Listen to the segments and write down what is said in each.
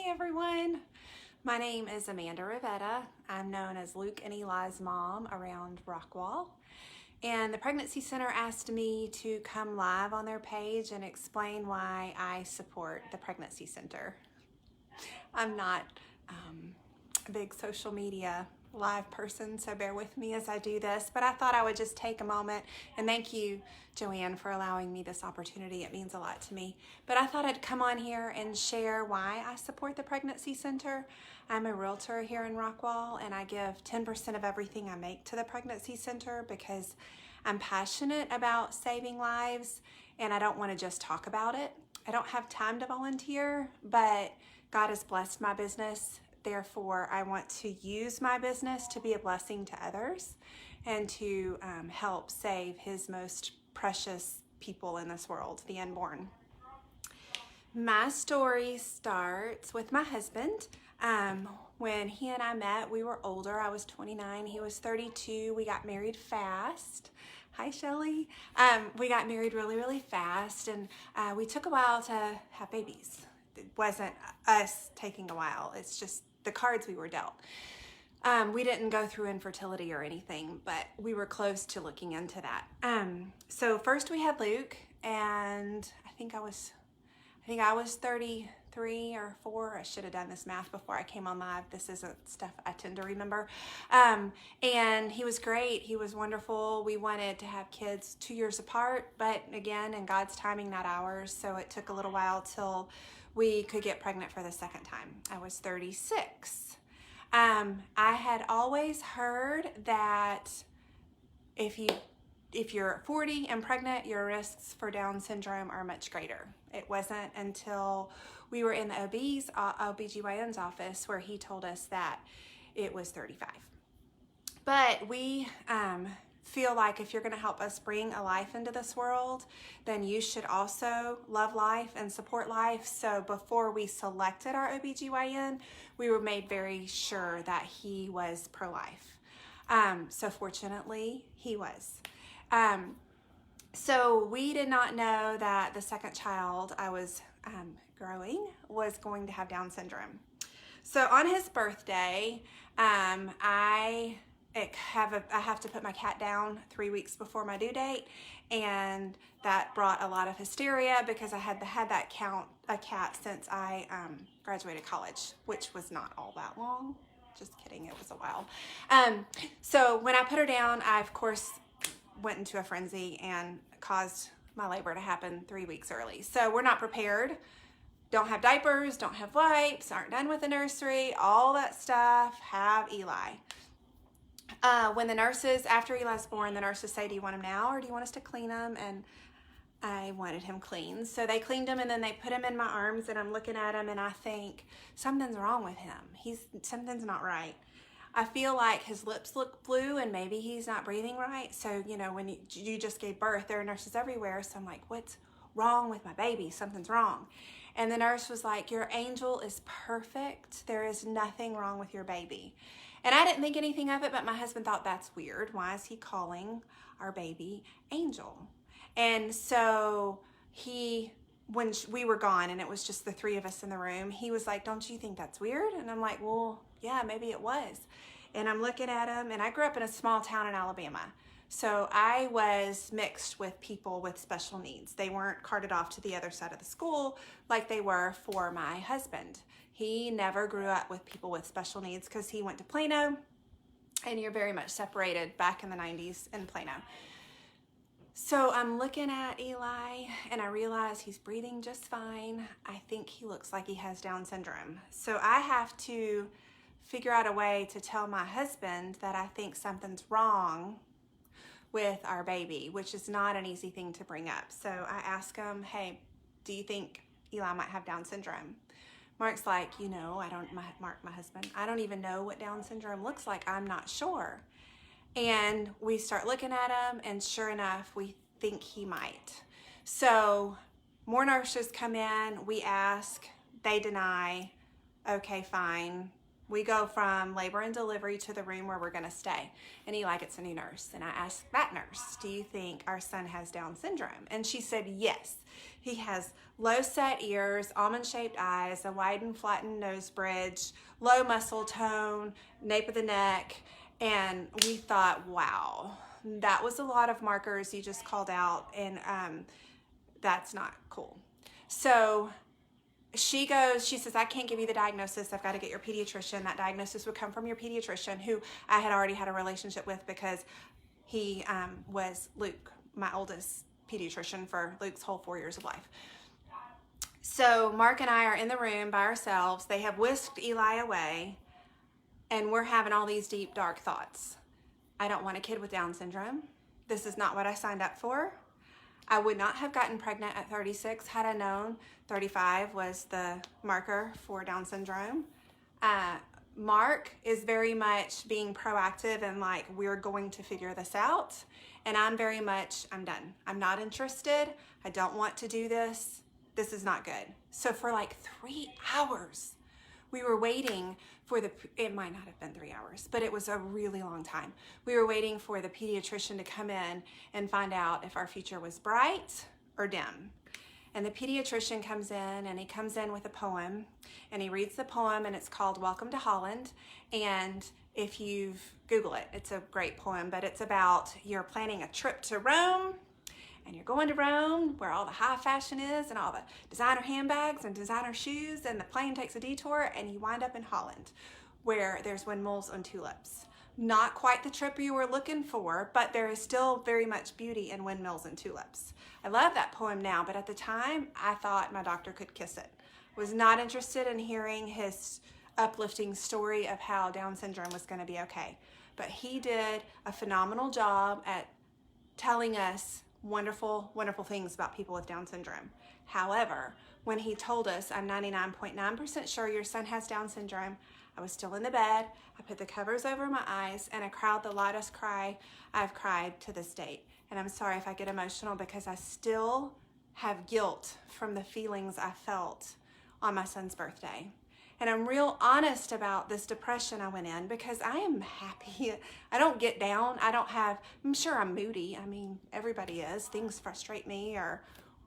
Hi everyone, my name is Amanda Ravetta. I'm known as Luke and Eli's mom around Rockwall. And the Pregnancy Center asked me to come live on their page and explain why I support the Pregnancy Center. I'm not a big social media live person, so bear with me as I do this, but I thought I would just take a moment and thank you, Joanne, for allowing me this opportunity. It means a lot to me. But I thought I'd come on here and share why I support the Pregnancy Center. I'm a realtor here in Rockwall, and I give 10% of everything I make to the Pregnancy Center because I'm passionate about saving lives, and I don't want to just talk about it. I don't have time to volunteer, but God has blessed my business. Therefore, I want to use my business to be a blessing to others and to help save His most precious people in this world, the unborn. My story starts with my husband. When he and I met, we were older. I was 29, he was 32. We got married fast. Hi, Shelly. We got married really, really fast, and we took a while to have babies. It wasn't us taking a while. It's just the cards we were dealt. We didn't go through infertility or anything, but we were close to looking into that. So first we had Luke, and I think I was 33 or 4. I should have done this math before I came on live. This isn't stuff I tend to remember. And he was great. He was wonderful. We wanted to have kids 2 years apart, but again, in God's timing, not ours. So it took a little while till we could get pregnant for the second time. I was 36. I had always heard that if you're 40 and pregnant, your risks for Down syndrome are much greater. It wasn't until we were in the OBGYN's office where he told us that it was 35. But we feel like if you're going to help us bring a life into this world, then you should also love life and support life. So before we selected our OBGYN, we were made very sure that he was pro-life. So fortunately, he was. So we did not know that the second child I was growing was going to have Down syndrome. So on his birthday, I have to put my cat down 3 weeks before my due date, and that brought a lot of hysteria because I had had that cat since I graduated college, which was not all that long. Just kidding, it was a while. So when I put her down, I of course went into a frenzy and caused my labor to happen 3 weeks early. So we're not prepared. Don't have diapers, don't have wipes, aren't done with the nursery, all that stuff. Have Eli. When the nurses, after Eli's born, the nurses say, do you want him now or do you want us to clean him? And I wanted him clean. So they cleaned him and then they put him in my arms, and I'm looking at him and I think something's wrong with him. Something's not right. I feel like his lips look blue and maybe he's not breathing right. So, when you just gave birth, there are nurses everywhere. So I'm like, what's wrong with my baby? Something's wrong. And the nurse was like, your angel is perfect. There is nothing wrong with your baby. And I didn't think anything of it, but my husband thought that's weird. Why is he calling our baby Angel? And so when we were gone and it was just the 3 of us in the room, he was like, don't you think that's weird? And I'm like, well, yeah, maybe it was. And I'm looking at him, and I grew up in a small town in Alabama. So I was mixed with people with special needs. They weren't carted off to the other side of the school like they were for my husband. He never grew up with people with special needs because he went to Plano, and you're very much separated back in the 90s in Plano. So I'm looking at Eli and I realize he's breathing just fine. I think he looks like he has Down syndrome. So I have to figure out a way to tell my husband that I think something's wrong with our baby, which is not an easy thing to bring up. So I ask him, hey, do you think Eli might have Down syndrome? Mark's like, Mark, my husband, I don't even know what Down syndrome looks like. I'm not sure. And we start looking at him, and sure enough, we think he might. So more nurses come in, we ask, they deny, okay, fine, We go from labor and delivery to the room where we're going to stay. And Eli gets a new nurse. And I asked that nurse, do you think our son has Down syndrome? And she said, yes. He has low set ears, almond-shaped eyes, a wide and flattened nose bridge, low muscle tone, nape of the neck. And we thought, wow, that was a lot of markers you just called out. And that's not cool. So she says, I can't give you the diagnosis. I've got to get your pediatrician. That diagnosis would come from your pediatrician, who I had already had a relationship with because he was Luke, my oldest pediatrician for Luke's whole 4 years of life. So Mark and I are in the room by ourselves. They have whisked Eli away, and we're having all these deep, dark thoughts. I don't want a kid with Down syndrome. This is not what I signed up for. I would not have gotten pregnant at 36 had I known 35 was the marker for Down syndrome. Mark is very much being proactive and like, we're going to figure this out. And I'm very much, I'm done. I'm not interested. I don't want to do this. This is not good. So for like 3 hours, we were waiting for it might not have been 3 hours, but it was a really long time. We were waiting for the pediatrician to come in and find out if our future was bright or dim. And the pediatrician comes in, and he comes in with a poem, and he reads the poem, and it's called Welcome to Holland. And if you've Google it, it's a great poem, but it's about you're planning a trip to Rome, and you're going to Rome where all the high fashion is and all the designer handbags and designer shoes, and the plane takes a detour and you wind up in Holland where there's windmills and tulips. Not quite the trip you were looking for, but there is still very much beauty in windmills and tulips. I love that poem now, but at the time I thought my doctor could kiss it. Was not interested in hearing his uplifting story of how Down syndrome was going to be okay. But he did a phenomenal job at telling us wonderful, wonderful things about people with Down syndrome. However, when he told us, I'm 99.9% sure your son has Down syndrome, I was still in the bed. I put the covers over my eyes and I cried the loudest cry I've cried to this date. And I'm sorry if I get emotional because I still have guilt from the feelings I felt on my son's birthday. And I'm real honest about this depression I went in because I am happy. I don't get down. I'm sure I'm moody. I mean, everybody is. Things frustrate me or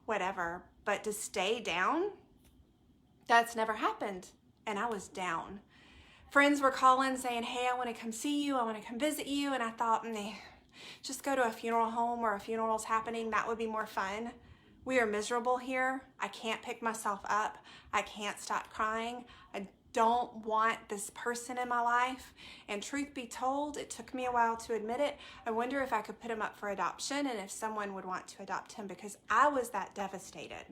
whatever. But to stay down, that's never happened. And I was down. Friends were calling saying, hey, I want to come see you. I want to come visit you. And I thought, just go to a funeral home where a funeral's happening. That would be more fun. We are miserable here. I can't pick myself up. I can't stop crying. I don't want this person in my life. And truth be told, it took me a while to admit it. I wonder if I could put him up for adoption and if someone would want to adopt him because I was that devastated.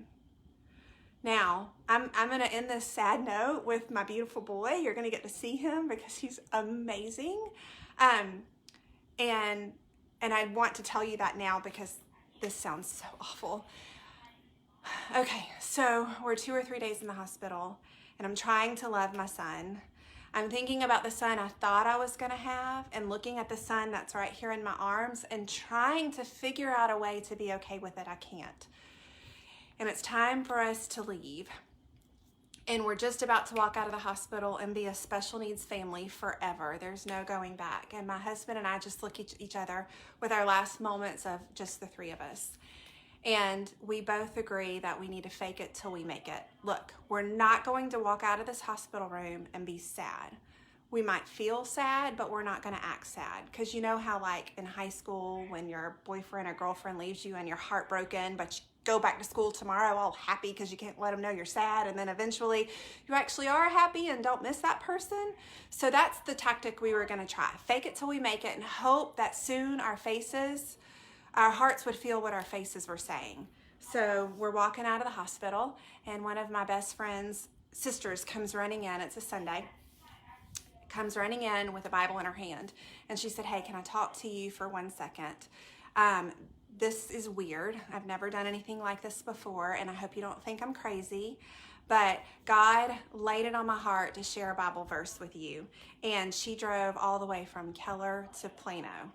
Now, I'm going to end this sad note with my beautiful boy. You're going to get to see him because he's amazing. And I want to tell you that now because this sounds so awful. Okay, so we're 2 or 3 days in the hospital, and I'm trying to love my son. I'm thinking about the son I thought I was going to have and looking at the son that's right here in my arms and trying to figure out a way to be okay with it. I can't. And it's time for us to leave. And we're just about to walk out of the hospital and be a special needs family forever. There's no going back. And my husband and I just look at each other with our last moments of just the three of us. And we both agree that we need to fake it till we make it. Look, we're not going to walk out of this hospital room and be sad. We might feel sad, but we're not going to act sad. Because you know how like in high school when your boyfriend or girlfriend leaves you and you're heartbroken, but you go back to school tomorrow all happy because you can't let them know you're sad. And then eventually you actually are happy and don't miss that person. So that's the tactic we were going to try. Fake it till we make it and hope that soon our hearts would feel what our faces were saying. So we're walking out of the hospital and one of my best friend's sisters comes running in. It's a Sunday. Comes running in with a Bible in her hand. And she said, hey, can I talk to you for 1 second? This is weird. I've never done anything like this before, and I hope you don't think I'm crazy. But God laid it on my heart to share a Bible verse with you. And she drove all the way from Keller to Plano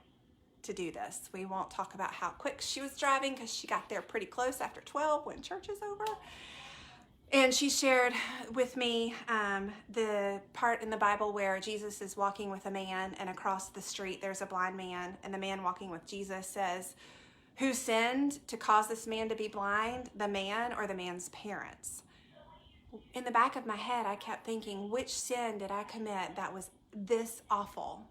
to do this. We won't talk about how quick she was driving because she got there pretty close after 12 when church is over. And she shared with me the part in the Bible where Jesus is walking with a man, and across the street there's a blind man, and the man walking with Jesus says, "Who sinned to cause this man to be blind, the man or the man's parents?" In the back of my head, I kept thinking, which sin did I commit that was this awful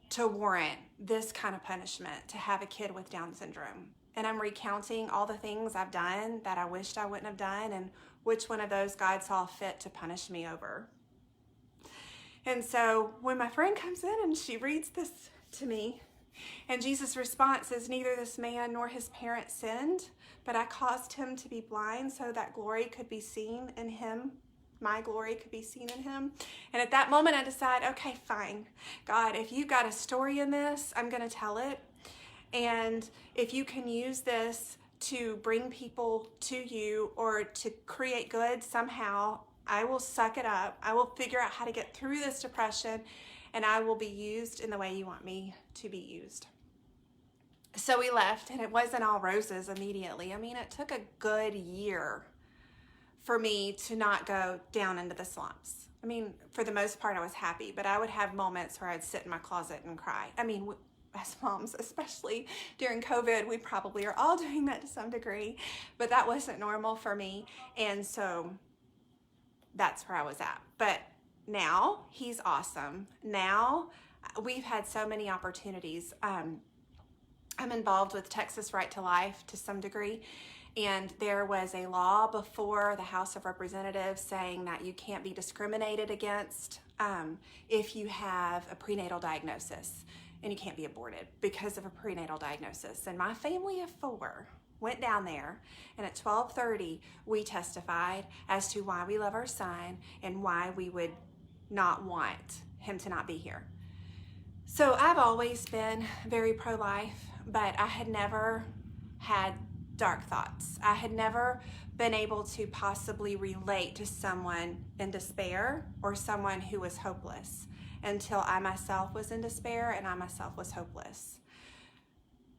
to warrant this kind of punishment, to have a kid with Down syndrome? And I'm recounting all the things I've done that I wished I wouldn't have done, and which one of those God saw fit to punish me over. And so when my friend comes in and she reads this to me, and Jesus' response is, "Neither this man nor his parents sinned, but I caused him to be blind so that glory could be seen in him. My glory could be seen in him." And at that moment I decide, okay, fine. God, if you've got a story in this, I'm going to tell it. And if you can use this to bring people to you or to create good somehow, I will suck it up. I will figure out how to get through this depression, and I will be used in the way you want me to be used. So we left, and it wasn't all roses immediately. I mean, it took a good year for me to not go down into the slumps. I mean, for the most part, I was happy, but I would have moments where I'd sit in my closet and cry. I mean, as moms, especially during COVID, we probably are all doing that to some degree, but that wasn't normal for me. And so that's where I was at. But now he's awesome. Now we've had so many opportunities. I'm involved with Texas Right to Life to some degree. And there was a law before the House of Representatives saying that you can't be discriminated against if you have a prenatal diagnosis, and you can't be aborted because of a prenatal diagnosis. And my family of 4 went down there, and at 12:30 we testified as to why we love our son and why we would not want him to not be here. So I've always been very pro-life, but I had never had dark thoughts. I had never been able to possibly relate to someone in despair or someone who was hopeless until I myself was in despair and I myself was hopeless.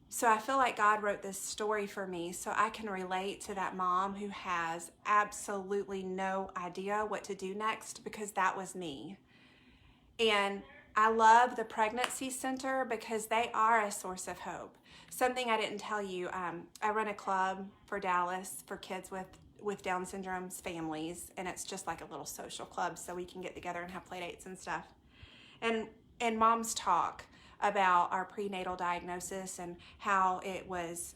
So I feel like God wrote this story for me so I can relate to that mom who has absolutely no idea what to do next, because that was me. And I love the pregnancy center because they are a source of hope. Something I didn't tell you, I run a club for Dallas for kids with Down syndrome's families, and it's just like a little social club so we can get together and have play dates and stuff. And moms talk about our prenatal diagnosis and how it was,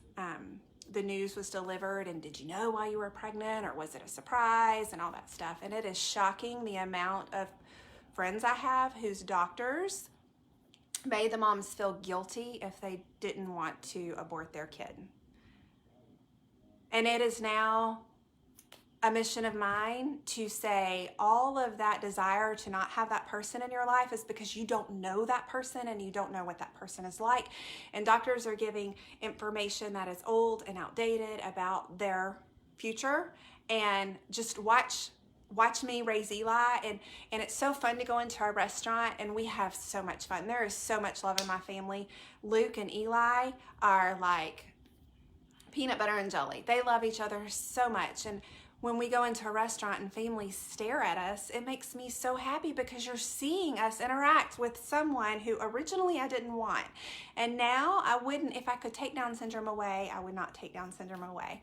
the news was delivered, and did you know why you were pregnant, or was it a surprise, and all that stuff. And it is shocking the amount of friends I have whose doctors made the moms feel guilty if they didn't want to abort their kid. And it is now a mission of mine to say all of that desire to not have that person in your life is because you don't know that person and you don't know what that person is like. And doctors are giving information that is old and outdated about their future. And just watch me raise Eli, and it's so fun to go into our restaurant, and we have so much fun. There is so much love in my family. Luke and Eli are like peanut butter and jelly. They love each other so much, and when we go into a restaurant and families stare at us, it makes me so happy because you're seeing us interact with someone who originally I didn't want. And now I wouldn't, if I could take Down syndrome away, I would not take Down syndrome away.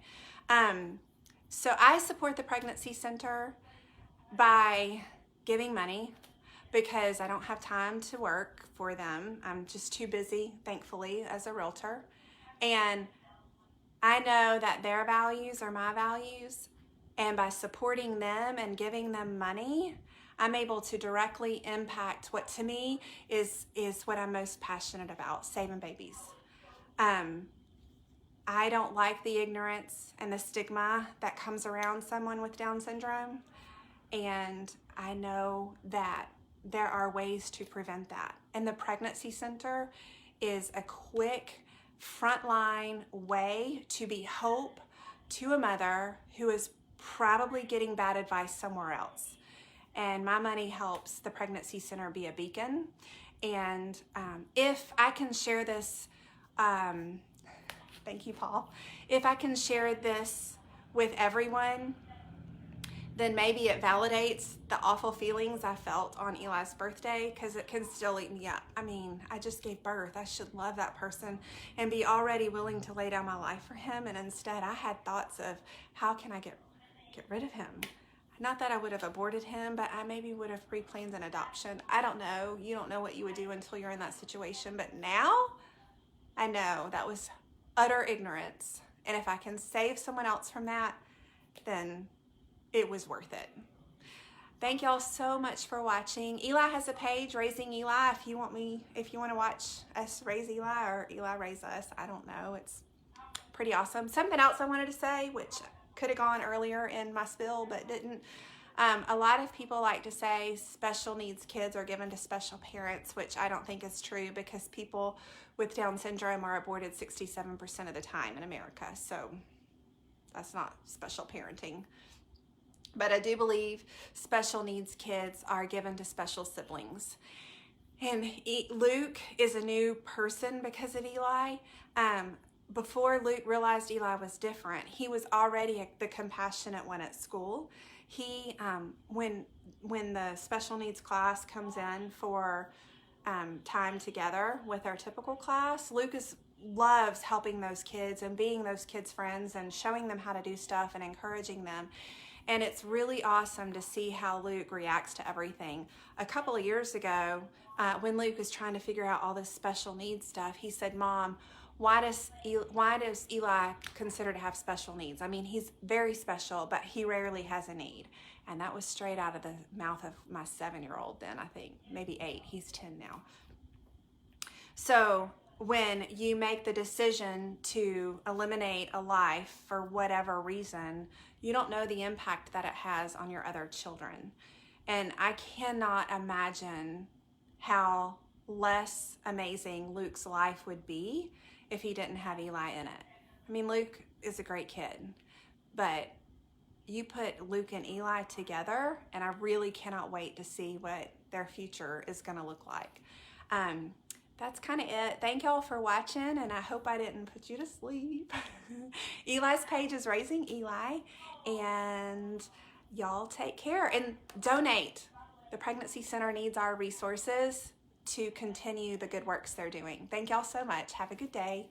So I support the pregnancy center by giving money because I don't have time to work for them. I'm just too busy, thankfully, as a realtor. And I know that their values are my values. And by supporting them and giving them money, I'm able to directly impact what to me is what I'm most passionate about, saving babies. I don't like the ignorance and the stigma that comes around someone with Down syndrome. And I know that there are ways to prevent that. And the pregnancy center is a quick, frontline way to be hope to a mother who is probably getting bad advice somewhere else. And my money helps the pregnancy center be a beacon. And if I can share this, thank you, Paul. If I can share this with everyone, then maybe it validates the awful feelings I felt on Eli's birthday, because it can still eat me up. I mean, I just gave birth. I should love that person and be already willing to lay down my life for him. And instead I had thoughts of, how can I get rid of him? Not that I would have aborted him, but I maybe would have pre-planned an adoption. I don't know. You don't know what you would do until you're in that situation. But now I know that was utter ignorance. And if I can save someone else from that, then it was worth it. Thank y'all so much for watching. Eli has a page, Raising Eli, if you want to watch us raise Eli or Eli raise us. I don't know. It's pretty awesome. Something else I wanted to say, which could have gone earlier in my spill but didn't. A lot of people like to say special needs kids are given to special parents, which I don't think is true, because people with Down syndrome are aborted 67% of the time in America. So that's not special parenting. But I do believe special needs kids are given to special siblings. And Luke is a new person because of Eli. Before Luke realized Eli was different, he was already the compassionate one at school. He, when the special needs class comes in for time together with our typical class, Lucas loves helping those kids and being those kids' friends and showing them how to do stuff and encouraging them. And it's really awesome to see how Luke reacts to everything. A couple of years ago, when Luke was trying to figure out all this special needs stuff, he said, "Mom, why does Eli consider to have special needs? I mean, he's very special, but he rarely has a need." And that was straight out of the mouth of my 7-year-old then, I think, maybe 8. He's 10 now. So when you make the decision to eliminate a life for whatever reason, you don't know the impact that it has on your other children. And I cannot imagine how less amazing Luke's life would be if he didn't have Eli in it. I mean, Luke is a great kid, but you put Luke and Eli together, and I really cannot wait to see what their future is going to look like. That's kind of it. Thank y'all for watching, and I hope I didn't put you to sleep. Eli's page is Raising Eli, and y'all take care and donate. The Pregnancy Center needs our resources to continue the good works they're doing. Thank y'all so much. Have a good day.